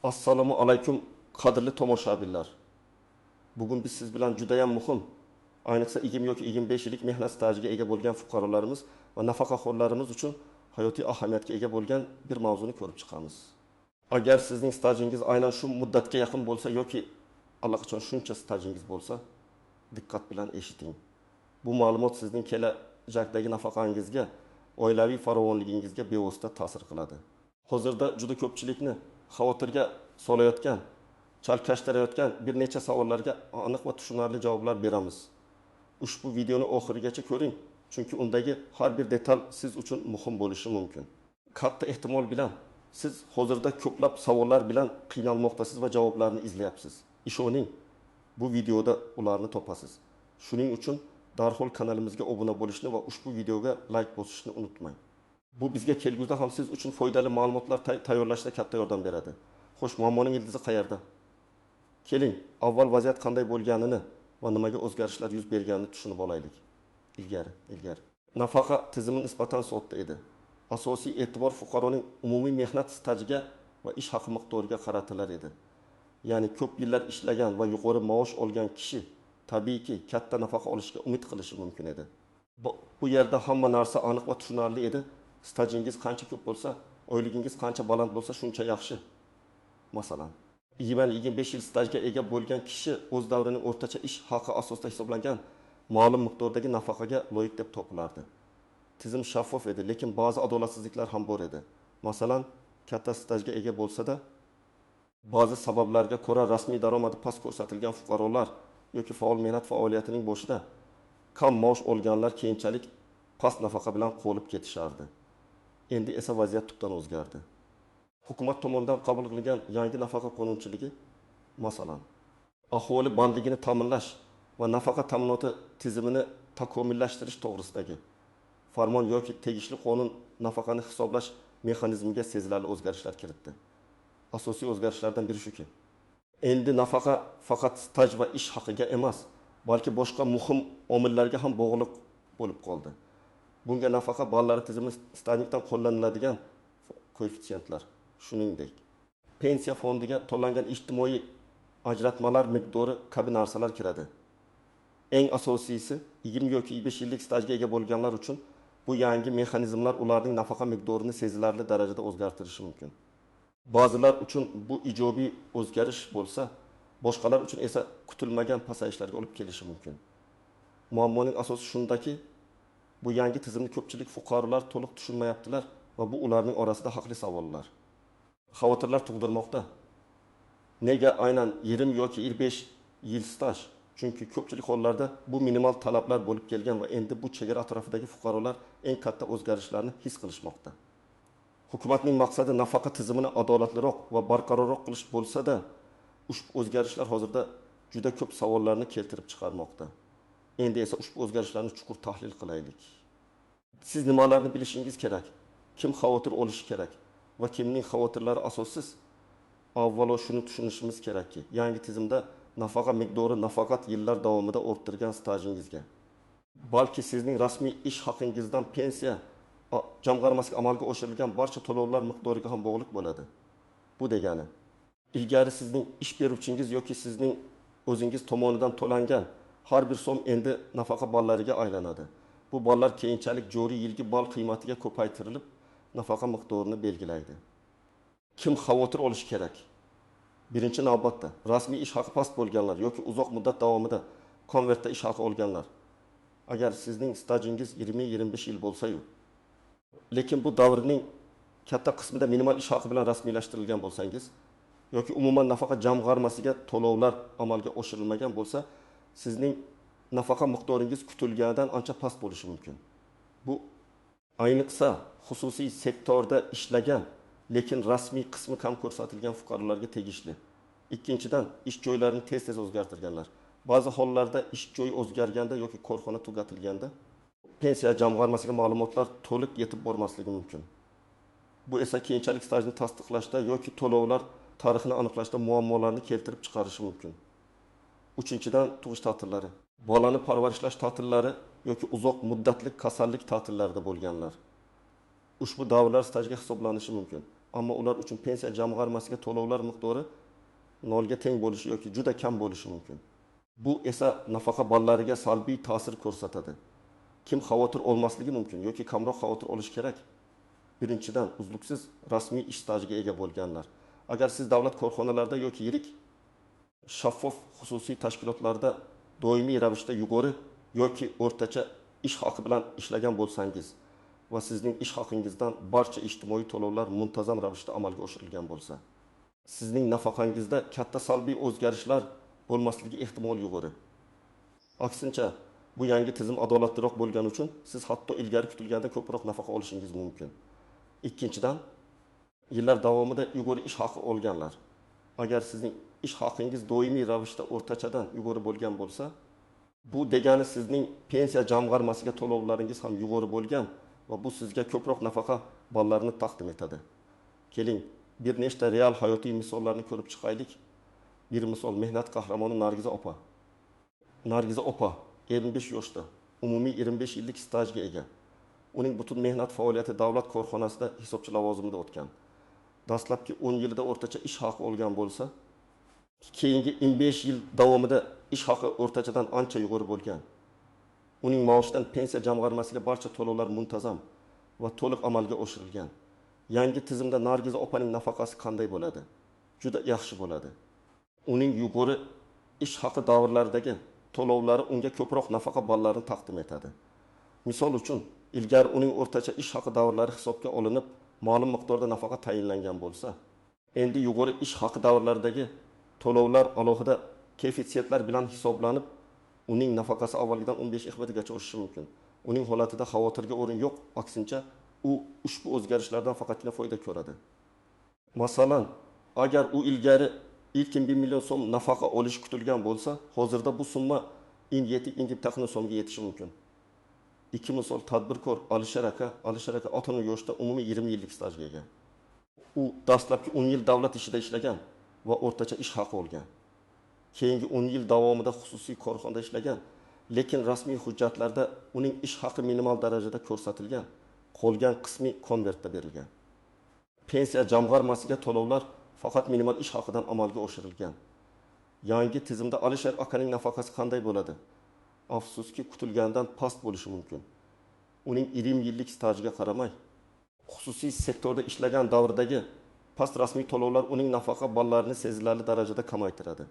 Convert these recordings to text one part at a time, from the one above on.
Assalomu alaykum qadrli tomoshabinlar. Bugun biz siz bilan juda ham muhim, ayniqsa 20 yoki 25 yillik mehnat stajiga ega bo'lgan fuqarolarimiz va nafaqaxo'rlarimiz uchun hayotiy ahamiyatga ega bo'lgan bir mavzuni ko'rib chiqamiz. Agar sizning stajingiz aynan shu muddatga yaqin bo'lsa yoki allaqachon shuncha stajingiz bo'lsa, diqqat bilan eshiting. Bu ma'lumot sizning kelajakdagi nafaqangizga, oilaviy farovonligingizga bevosita ta'sir qiladi. Hozirda juda ko'pchilikni xavotirga solayotgan, chalkashtirayotgan bir necha savollarga aniq va tushunarli javoblar beramiz. Ushbu videoni oxirigacha ko'ring, chunki undagi har bir detal siz uchun muhim bo'lishi mumkin. Katta ehtimol bilan siz hozirda ko'plab savollar bilan qiynalmoqdasiz va javoblarni izlayapsiz. Ishoning, bu videoda ularni topasiz. Shuning uchun darhol kanalimizga obuna bo'lishni va ushbu videoga like bosishni unutmang. Bu bizga kelguda ham siz uchun foydali ma'lumotlar tayyorlashda katta yordam beradi. Xo'sh, muammoning ildizi qayerda? Keling, avval vaziyat qanday bo'lganini va nimaga o'zgarishlar yuz berganini tushunib olaylik. Ilgari. Nafaqa tizimi nisbatan sodda edi. Asosiy e'tibor fuqaroning umumiy mehnat stajiga va ish haqi miqdoriga qaratilar edi. Ya'ni ko'p yillar ishlagan va yuqori maosh olgan kishi tabiiyki katta nafaqa olishga umid qilishi mumkin edi. Bu yerda hamma narsa aniq va tushunarli edi. Stajingiz qancha ko'p bo'lsa, oyligingiz qancha baland bo'lsa, shuncha yaxshi. Masalan, 20-25 yil stajga ega bo'lgan kishi o'z davrining o'rtacha ish haqi asosida hisoblangan ma'lum miqdordagi nafaqaga loyiq deb topilardi. Tizim shaffof edi, lekin ba'zi adolatsizliklar ham bor edi. Masalan, katta stajga ega bo'lsa-da, ba'zi sabablarga ko'ra rasmiy daromadi past ko'rsatilgan fuqarolar yoki faol mehnat faoliyatining boshida kam maosh olganlar keyinchalik past nafaqa bilan qo'lib ketishardi. Endi esa vaziyat tubdan o'zgardi. Hukumat tomonidan qabul qilingan yangi nafaqa qonunchiligi, masalan, aholi bandligini ta'minlash va nafaqa ta'minoti tizimini takomillashtirish to'g'risidagi farmon yoki tegishli qonun nafaqani hisoblash mexanizmiga sezilarli o'zgarishlar kiritdi. Asosiy o'zgarishlardan biri shuki, endi nafaqa faqat staj va ish haqiga emas, balki boshqa muhim omillarga ham bog'liq bo'lib qoldi. Bunga nafaqa ballari tizimi stajnikdan qo'llaniladigan koeffitsiyentlar, shuningdek, pensiya fondiga to'langan ijtimoiy ajratmalar miqdori kabi narsalar kiradi. Eng asosiysi, 20 yoki 25 yillik stajga ega bo'lganlar uchun bu yangi mexanizmlar ularning nafaqa miqdorini sezilarli darajada o'zgartirishi mumkin. Ba'zilar uchun bu ijobiy o'zgarish bo'lsa, boshqalar uchun esa kutilmagan pasayishlarga olib kelishi mumkin. Muammoning asosi shundaki, bu yangi tizimni ko'pchilik fuqarolar to'liq tushunmayaptilar va bu ularning orasida haqli savollar. Xavotirlar tug'dirmoqda. Nega aynan 20 yoki 25 yil staj? Chunki ko'pchilik hollarda bu minimal talablar bo'lib kelgan va endi bu chegara atrofidagi fuqarolar eng katta o'zgarishlarni his qilishmoqda. Hukumatning maqsadi nafaqa tizimini adolatliroq va barqarorroq qilish bo'lsa-da, ushbu o'zgarishlar hozirda juda ko'p savollarni keltirib chiqarmoqda. Endi esa ushbu o'zgarishlarni chuqur tahlil qilaylik. Siz nimalarni bilishingiz kerak? Kim xavotir olishi kerak va kimning xavotirlari asossiz? Avvalo shuni tushunishimiz kerakki, yangi tizimda nafaqa miqdori nafaqat yillar davomida orttirgan stajingizga, balki sizning rasmiy ish haqingizdan pensiya jamg'armasiga amalga oshirilgan barcha to'lovlar miqdoriga ham bog'liq bo'ladi. Bu degani, ilgari sizning ish beruvchingiz yoki sizning o'zingiz tomonidan to'langan har bir so'm endi nafaqa ballariga aylanadi. Bu ballar keyinchalik joriy yilgi ball qiymatiga ko'paytirilib, nafaqa miqdorini belgilaydi. Kim xavotir olishi kerak? Birinchi navbatda rasmiy ish haqi past bo'lganlar yoki uzoq muddat davomida konvertda ish haqi olganlar. Agar sizning stajingiz 20-25 yil bo'lsa-yu, lekin bu davrning katta qismida minimal ish haqi bilan rasmiylashtirilgan bo'lsangiz yoki umuman nafaqa jamg'armasiga to'lovlar amalga oshirilmagan bo'lsa, sizning nafaqa miqdoringiz kutilganidan ancha past bo'lishi mumkin. Bu ayniqsa xususiy sektorda ishlagan, lekin rasmiy qismi kam ko'rsatilgan fuqarolarga tegishli. Ikkinchidan, ish joylarini tez-tez o'zgartirganlar. Ba'zi hollarda ish joyi o'zgarganda yoki korxona tugatilganda pensiya jamg'armasiga ma'lumotlar to'liq yetib bormasligi mumkin. Bu esa keyinchalik stajni tasdiqlashda yoki to'lovlar tarixini aniqlashda muammolarni keltirib chiqarishi mumkin. Uchinchidan, tug'ish ta'tillari. Bolani parvarishlash ta'tillari yoki uzoq muddatli kasallik ta'tillarida bo'lganlar. Ushbu davrlar stajga hisoblanishi mumkin. ammo ular uchun pensiya jamg'armasiga to'lovlar miqdori nolga teng bo'lishi yoki juda kam bo'lishi mumkin. Bu esa nafaqa ballariga salbiy ta'sir ko'rsatadi. Kim xavotir olmasligi mumkin yoki kamroq xavotir olish kerak? Birinchidan, uzluksiz rasmiy ish stajiga ega bo'lganlar. Agar siz davlat korxonalarida yoki yirik shaffof xususiy tashkilotlarda doimiy ravishda yuqori yoki o'rtacha ish haqi bilan ishlagan bo'lsangiz va sizning ish haqingizdan barcha ijtimoiy to'lovlar muntazam ravishda amalga oshirilgan bo'lsa, sizning nafaqangizda katta salbiy o'zgarishlar bo'lmasligi ehtimoli yuqori. Aksincha, bu yangi tizim adolatliroq bo'lgani uchun siz hatto ilgari kutilgandan ko'proq nafaqa olishingiz mumkin. Ikkinchidan, yillar davomida yuqori ish haqi olganlar. Agar sizning ish haqingiz doimiy ravishda o'rtachadan yuqori bo'lgan bo'lsa, bu degani sizning pensiya jamg'armasiga to'lovlaringiz ham yuqori bo'lgan va bu sizga ko'proq nafaqa ballarini taqdim etadi. Keling, bir nechta real hayotiy misollarni ko'rib chiqaylik. Bir misol mehnat qahramoni Nargiza opa. Nargiza opa 25 yoshda, umumiy 25 yillik stajga ega. Uning butun mehnat faoliyati davlat korxonasida hisobchi lavozimida o'tgan. Dastlabki 10 yilda o'rtacha ish haqi olgan bo'lsa, keyingi 25 yil davomida ish haqi o'rtachadan ancha yuqori bo'lgan. Uning maoshidan pensiya jamg'armasiga barcha to'lovlar muntazam va to'liq amalga oshirilgan. Yangi tizimda Nargiza opaning nafaqasi qanday bo'ladi? Juda yaxshi bo'ladi. Uning yuqori ish haqi davrlaridagi to'lovlari unga ko'proq nafaqa ballarini taqdim etadi. Misol uchun, ilgari uning o'rtacha ish haqi davrlari hisobga olinib, ma'lum miqdorda nafaqa tayinlangan bo'lsa, endi yuqori ish haqi davrlaridagi to'lovlar alohida koeffitsiyentlar bilan hisoblanib, uning nafaqasi avvalgidan 15 gacha oshishi mumkin. Uning holatida xavotirga o'rin yo'q, aksincha u ushbu o'zgarishlardan faqatgina foyda ko'radi. Masalan, agar u ilgari ilkin 1 million so'm nafaqa olish kutilgan bo'lsa, hozirda bu summa indi taxmin so'mga yetishi mumkin. İki misol tadbirkor Alisher aka 60 yoshda umumiy 20 yillik stajga ega. U dastlabki 10 yil davlat ishida ishlagan va o'rtacha ish haqi olgan. Keyingi 10 yil davomida xususiy korxonada ishlagan, lekin rasmiy hujjatlarda uning ish haqi minimal darajada ko'rsatilgan, qolgan qismi konvertda berilgan. Pensiya jamg'armasiga to'lovlar faqat minimal ish haqidan amalga oshirilgan. Yangi tizimda Alisher akaning nafaqasi qanday bo'ladi? Afsuski kutilgandan past bo'lishi mumkin. Uning 20 yillik stajiga qaramay, xususiy sektorda ishlagan davrdagi past rasmiy to'lovlar uning nafaqa ballarini sezilarli darajada kamaytiradi.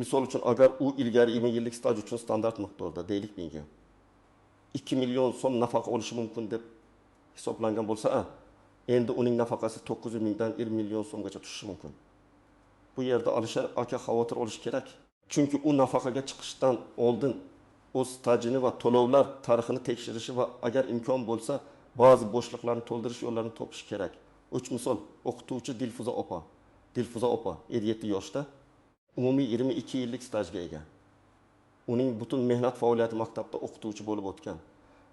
Misol uchun, agar u ilgari 20 yillik staj uchun standart miqdorda, deylik menga 2 million so'm nafaqa olishi mumkin deb hisoblangan bo'lsa, endi uning nafaqasi 900 mingdan 1 million so'mgacha tushishi mumkin. Bu yerda Alisher aka xavotir olish kerak. Chunki u nafaqaga chiqishdan oldin o'z stajini va to'lovlar tarixini tekshirishi va agar imkon bo'lsa, ba'zi bo'shliqlarni to'ldirish yo'llarini topish kerak. Uch misol, o'qituvchi Dilfuza opa 57 yoshda, umumiy 22 yillik stajga ega. Uning butun mehnat faoliyati maktabda o'qituvchi bo'lib o'tgan.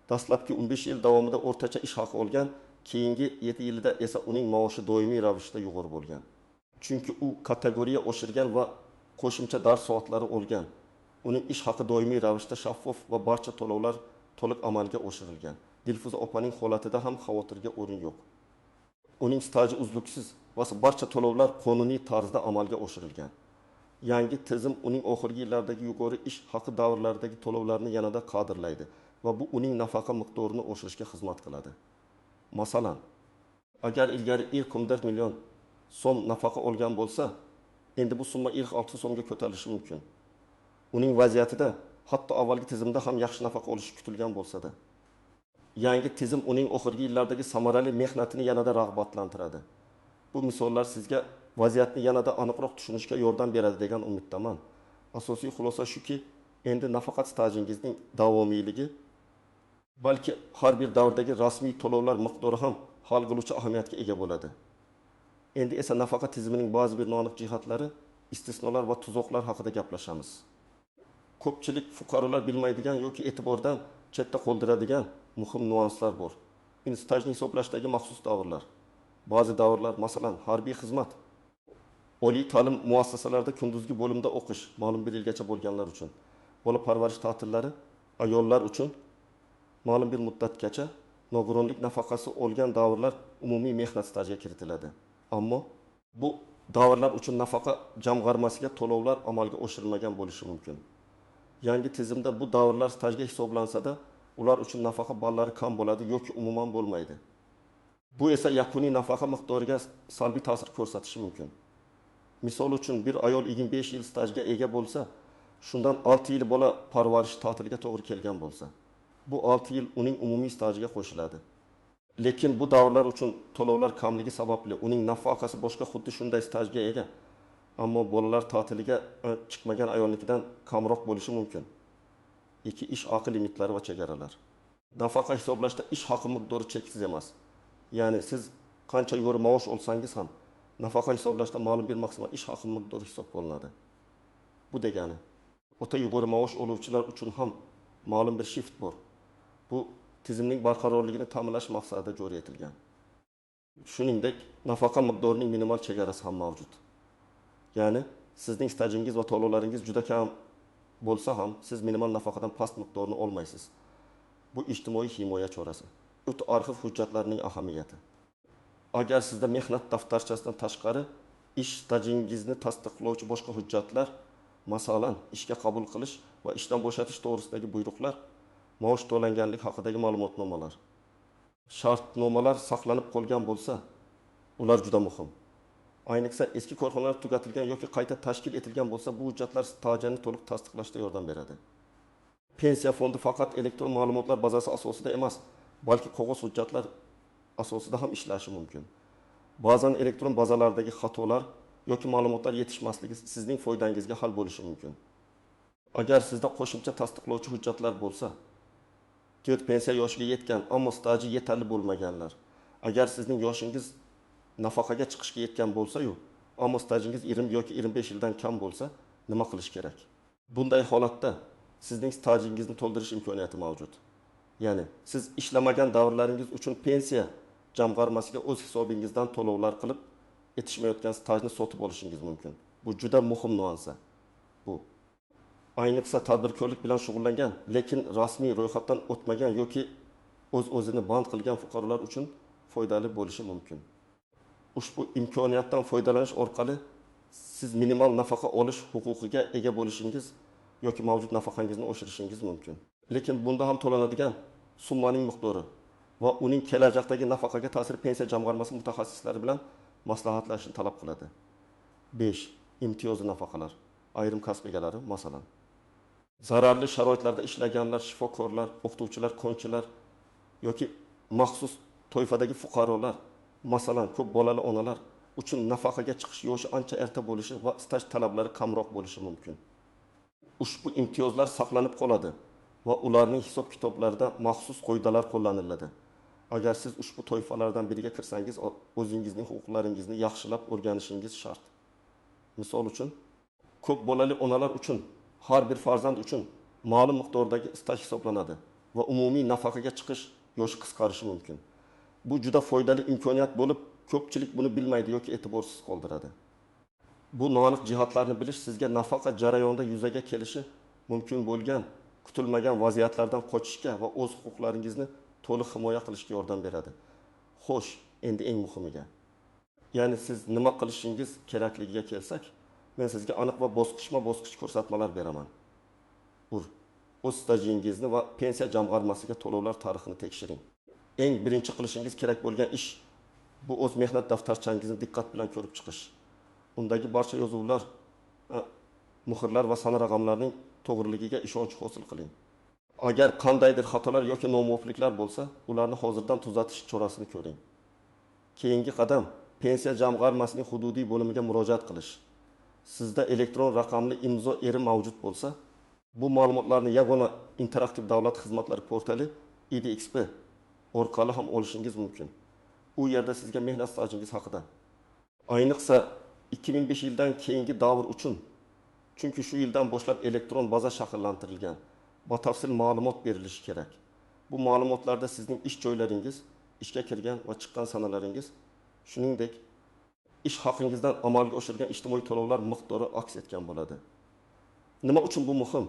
Dastlabki 15 yil davomida o'rtacha ish haqi olgan, keyingi 7 yilda esa uning maoshi doimiy ravishda yuqori bo'lgan. Chunki u kategoriya oshirgan va qo'shimcha dars soatlari olgan. Uning ish haqi doimiy ravishda shaffof va barcha to'lovlar to'liq amalga oshirilgan. Dilfuza opaning holatida ham xavotirga o'rin yo'q. Uning staji uzluksiz va barcha to'lovlar qonuniy tarzda amalga oshirilgan. Yangi tizim uning oxirgi yillardagi yuqori ish haqi davrlaridagi to'lovlarni yanada qadrlaydi va bu uning nafaqa miqdorini oshirishga xizmat qiladi. Masalan, agar ilgari 14 million so'm nafaqa olgan bo'lsa, endi bu summa 6 so'mga ko'tarilishi mumkin. Uning vaziyatida hatto avvalgi tizimda ham yaxshi nafaqa olishi kutilgan bo'lsa-da, yangi tizim uning oxirgi yillardagi samarali mehnatini yanada rag'batlantiradi. Bu misollar sizga vaziyatni yanada aniqroq tushunishga yordam beradi degan umiddaman. Asosiy xulosa shuki, endi nafaqat stajingizning davomiyligi, balki har bir davrdagi rasmiy to'lovlar miqdori ham hal qiluvchi ahamiyatga ega bo'ladi. Endi esa nafaqa tizimining ba'zi bir noaniq jihatlari, istisnolar va tuzoqlar haqida gaplashamiz. Ko'pchilik fuqarolar bilmaydigan yoki e'tibordan chetda qoldiradigan muhim nuanslar bor. Stajni hisoblashdagi maxsus davrlar. Ba'zi davrlar, masalan, harbiy xizmat, oliy ta'lim muassasalarida kunduzgi bo'limda o'qish, ma'lum bir yilgacha bo'lganlar uchun, bola parvarish ta'tillari ayollar uchun ma'lum bir muddatgacha nogironlik nafaqasi olgan davrlar umumiy mehnat stajiga kiritiladi. Ammo bu davrlar uchun nafaqa jamg'armasiga to'lovlar amalga oshirilmagan bo'lishi mumkin. Yangi tizimda bu davrlar stajga hisoblansa-da, ular uchun nafaqa ballari kam bo'ladi yoki umuman bo'lmaydi. Bu esa yakuniy nafaqa miqdoriga salbiy ta'sir ko'rsatishi mumkin. Misol uchun bir ayol 25 yil stajga ega bo'lsa, shundan 6 yil bola parvarish ta'tiliga to'g'ri kelgan bo'lsa, bu 6 yil uning umumiy stajiga qo'shiladi. Lekin bu davrlar uchun to'lovlar kamligi sababli uning nafaqasi boshqa xuddi shunday stajga ega, ammo bolalar ta'tiliga chiqmagan ayolnikidan kamroq bo'lishi mumkin. Ikki ish haqi limitlari va chegaralar. Nafaqa hisoblashda ish haqi miqdori cheksiz emas. Ya'ni siz qancha yuqori maosh olsangiz ham nafaqa hisoblashda ma'lum bir maksimal ish haqi miqdori hisob qilinadi. Bu degani o'ta yuqori maosh oluvchilar uchun ham ma'lum bir shift bor. Bu tizimning barqarorligini ta'minlash maqsadida joriy etilgan. Shuningdek, nafaqa miqdorining minimal chegarasi ham mavjud. Ya'ni sizning stajingiz va to'lovlaringiz juda kam bo'lsa ham siz minimal nafaqadan past miqdorni olmaysiz. Bu ijtimoiy himoya chorasi. Arxiv hujjatlarining ahamiyati. Agar sizda mehnat daftarchasidan tashqari ish stajingizni tasdiqlovchi boshqa hujjatlar, masalan, ishga qabul qilish va ishdan bo'shatish to'g'risidagi buyruqlar, maosh to'langanlik haqidagi ma'lumotnomalar, shartnomalar saqlanib qolgan bo'lsa, ular juda muhim. Ayniqsa eski korxonalar tugatilgan yoki qayta tashkil etilgan bo'lsa, bu hujjatlar stajni to'liq tasdiqlashda yordam beradi. Pensiya fondi faqat elektron ma'lumotlar bazasi asosida emas, balki qog'oz hujjatlar asosida ham ishlashi mumkin. Ba'zan elektron bazalardagi xatolar yoki ma'lumotlar yetishmasligi sizning foydangizga hal bo'lishi mumkin. Agar sizda qo'shimcha tasdiqlovchi hujjatlar bo'lsa, pensiya yoshiga yetgan, ammo staji yetarli bo'lmaganlar. Agar sizning yoshingiz nafaqaga chiqishga yetgan bo'lsa-yu, ammo stajingiz 20 yoki 25 yildan kam bo'lsa, nima qilish kerak? Bunday holatda sizning stajingizni to'ldirish imkoniyati mavjud. Ya'ni siz ishlamagan davrlaringiz uchun pensiya jamg'armasiga o'z hisobingizdan to'lovlar qilib, yetishmayotgan stajni sotib olishingiz mumkin. Bu juda muhim nuansa. Bu ayniqsa tadbirkorlik bilan shug'ullangan, lekin rasmiy ro'yxatdan o'tmagan yoki o'z-o'zini band qilgan fuqarolar uchun foydali bo'lishi mumkin. Ushbu imkoniyatdan foydalanish orqali siz minimal nafaqa olish huquqiga ega bo'lishingiz yoki mavjud nafaqangizni oshirishingiz mumkin. Lekin bunda ham to'lanadigan summaning miqdori va uning kelajakdagi nafaqaga ta'siri pensiya jamg'armasi mutaxassislari bilan maslahatlashishni talab qiladi. 5. Imtiyozli nafaqalar. Ayrim kasb egalari, masalan, zararli sharoitlarda ishlaganlar, shifokorlar, o'qituvchilar, konchilar yoki maxsus toifadagi fuqarolar, masalan, ko'p bolali onalar uchun nafaqaga chiqish yoshi ancha erta bo'lishi va staj talablari kamroq bo'lishi mumkin. Ushbu imtiyozlar saqlanib qoladi va ularning hisob-kitoblarida maxsus qoidalar qo'llaniladi. Agar siz ushbu toifalardan biriga kirsangiz, o'zingizning huquqlaringizni yaxshilab o'rganishingiz shart. Misol uchun, ko'p bolali onalar uchun har bir farzand uchun ma'lum miqdordagi staj hisoblanadi va umumiy nafaqaga chiqish yoshi qisqarishi mumkin. Bu juda foydali imkoniyat bo'lib, ko'pchilik buni bilmaydi yoki e'tiborsiz qoldiradi. Bu noaniq jihatlarni bilish sizga nafaqa jarayonida yuzaga kelishi mumkin bo'lgan kutilmagan vaziyatlardan qochishga va o'z huquqlaringizni to'liq himoya qilishga yordam beradi. Xo'sh, endi eng muhimiga. Ya'ni siz nima qilishingiz kerakligiga kelsak, men sizga aniq va bosqichma-bosqich ko'rsatmalar beraman. O'z stajingizni va pensiya jamg'armasiga to'lovlar tarixini tekshiring. Eng birinchi qilishingiz kerak bo'lgan ish bu o'z mehnat daftarchangizni diqqat bilan ko'rib chiqish. Undagi barcha yozuvlar, muhrlar va sana raqamlarning to'g'riligiga ishonch hosil qiling. Agar qandaydir xatolar yoki nomuvofiqliklar bo'lsa, ularni hozirdan tuzatish chorasini ko'ring. Keyingi qadam pensiya jamg'armasining hududiy bo'limiga murojaat qilish. Sizda elektron raqamli imzo eri mavjud bo'lsa, bu ma'lumotlarni yagona interaktiv davlat xizmatlari portali IDXP orqali ham olishingiz mumkin. U yerda sizga mehnat stajingiz haqida, ayniqsa 2005 yildan keyingi davr uchun, chunki shu yildan boshlab elektron baza shakllantirilgan, batafsil ma'lumot berilishi kerak. Bu ma'lumotlarda sizning ish joylaringiz, ishga kirgan va chiqqan sanalaringiz, shuningdek ish haqingizdan amalga oshirilgan ijtimoiy to'lovlar miqdori aks etgan bo'ladi. Nima uchun bu muhim?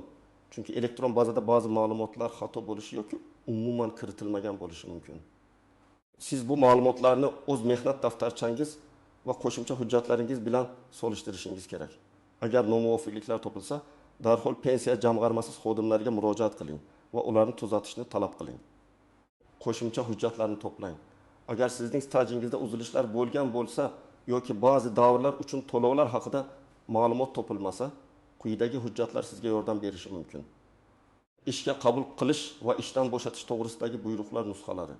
Chunki elektron bazada ba'zi ma'lumotlar xato bo'lishi yoki umuman kiritilmagan bo'lishi mumkin. Siz bu ma'lumotlarni o'z mehnat daftarchangiz va qo'shimcha hujjatlaringiz bilan solishtirishingiz kerak. Agar nomuvofiqliklar topilsa, darhol pensiya jamg'armasi xodimlariga murojaat qiling va ularni tuzatishni talab qiling. Qo'shimcha hujjatlarni to'plang. Agar sizning stajingizda uzilishlar bo'lgan bo'lsa yoki ba'zi davrlar uchun to'lovlar haqida ma'lumot topilmasa, quyidagi hujjatlar sizga yordam berishi mumkin. Ishga qabul qilish va ishdan bo'shatish to'g'risidagi buyruqlar nusxalari.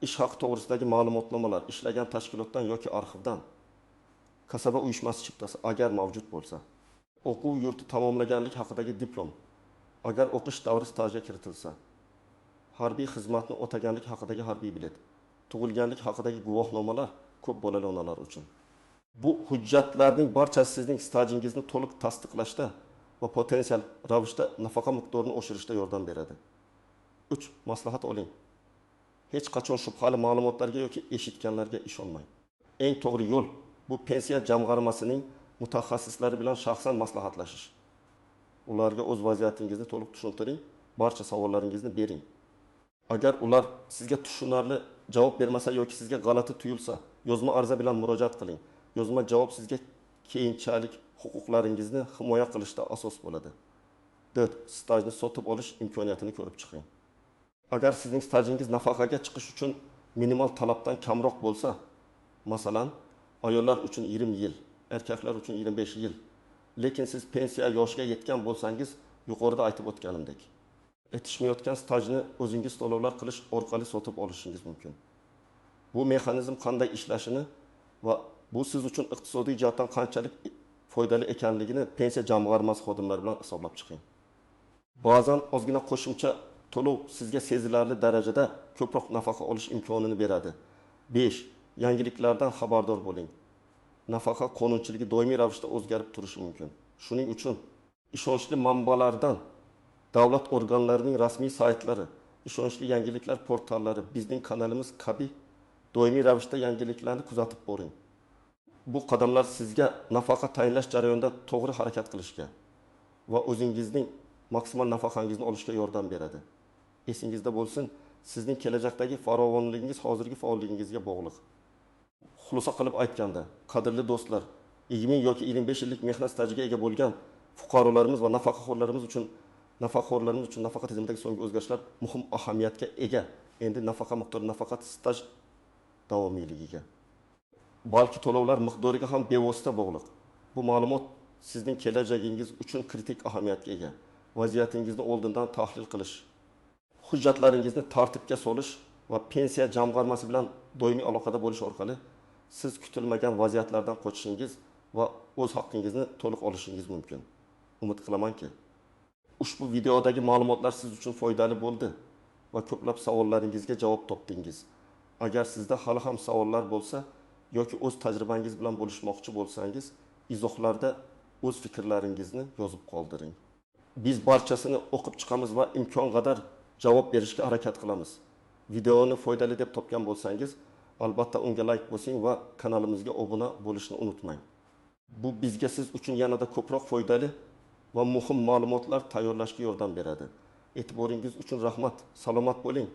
Ish haqi to'g'risidagi ma'lumotnomalar ishlagan tashkilotdan yoki arxivdan. Kasaba uyushmasi chiptasi agar mavjud bo'lsa. O'quv yurti tamomlaganlik haqidagi diplom agar o'qish davri stajga kiritilsa. Harbiy xizmatni o'taganlik haqidagi harbiy bilet. Tug'ilganlik haqidagi guvohnomalar ko'p bolali onalar uchun. Bu hujjatlarning barchasi sizning stajingizni to'liq tasdiqlashda va potensial ravishda nafaqa miqdorini oshirishda yordam beradi. 3. Maslahat oling. Hech qachon shubhali ma'lumotlarga yoki eshitganlarga ishonmang. Eng to'g'ri yo'l bu pensiya jamg'armasining mutaxassislari bilan shaxsan maslahatlashish. Ularga o'z vaziyatingizni to'liq tushuntiring, barcha savollaringizni bering. Agar ular sizga tushunarli javob bermasa yoki sizga g'alati tuyulsa, yozma ariza bilan murojaat qiling. Yozma javob sizga keyinchalik huquqlaringizni himoya qilishda asos bo'ladi. 4. Stajni sotib olish imkoniyatini ko'rib chiqing. Agar sizning stajingiz nafaqaga chiqish uchun minimal talabdan kamroq bo'lsa, masalan, ayollar uchun 20 yil, erkaklar uchun 25 yil, lekin siz pensiya yoshiga yetgan bo'lsangiz, yuqorida aytib o'tganimdek, yetishmayotgan stajni o'zingiz to'lovlar qilish orqali sotib olishingiz mumkin. Bu mexanizm qanday ishlashini va bu siz uchun iqtisodiy jihatdan qanchalik foydali ekanligini pensiya jamg'armasi xodimlari bilan hisoblab chiqing. Ba'zan ozgina qo'shimcha to'lov sizga sezilarli darajada ko'proq nafaqa olish imkonini beradi. 5. Yangiliklardan xabardor bo'ling. Nafaqa qonunchiligi doimiy ravishda o'zgarib turishi mumkin. Shuning uchun ishonchli manbalardan davlat organlarining rasmiy saytlari, ishonchli yangiliklar portallari, bizning kanalimiz kabi doimiy ravishda yangiliklarni kuzatib boring. Bu qadamlar sizga nafaqa tayinlash jarayonida to'g'ri harakat qilishga va o'zingizning maksimal nafaqangizni olishga yordam beradi. Esingizda bo'lsin, sizning kelajakdagi farovonligingiz hozirgi faolligingizga bog'liq. Xulosa qilib aytganda, qadrli do'stlar, 20 yoki 25 yillik mehnat stajiga ega bo'lgan fuqarolarimiz va nafaqaxo'rlarimiz uchun nafaqa tizimidagi so'nggi o'zgarishlar muhim ahamiyatga ega. Endi nafaqa miqdori nafaqat staj davomiyligiga, balki to'lovlar miqdoriga ham bevosita bog'liq. Bu ma'lumot sizning kelajagingiz uchun kritik ahamiyatga ega. Vaziyatingizni oldindan tahlil qilish, hujjatlaringizni tartibga solish va pensiya jamg'armasi bilan doimiy aloqada bo'lish orqali siz kutilmagan vaziyatlardan qochishingiz va o'z haqqingizni to'liq olishingiz mumkin. Umid qilamanki, ushbu videodagi ma'lumotlar siz uchun foydali bo'ldi va ko'plab savollaringizga javob topdingiz. Agar sizda hali ham savollar bo'lsa yoki o'z tajribangiz bilan bo'lishmoqchi bo'lsangiz, izohlarda o'z fikrlaringizni yozib qoldiring. Biz barchasini o'qib chiqamiz va imkon qadar javob berishga harakat qilamiz. Videoni foydali deb topgan bo'lsangiz, albatta unga like bosing va kanalimizga obuna bo'lishni unutmang. Bu bizga siz uchun yanada ko'proq foydali va muhim ma'lumotlar tayyorlashga yordam beradi. E'tiboringiz uchun rahmat. Salomat bo'ling.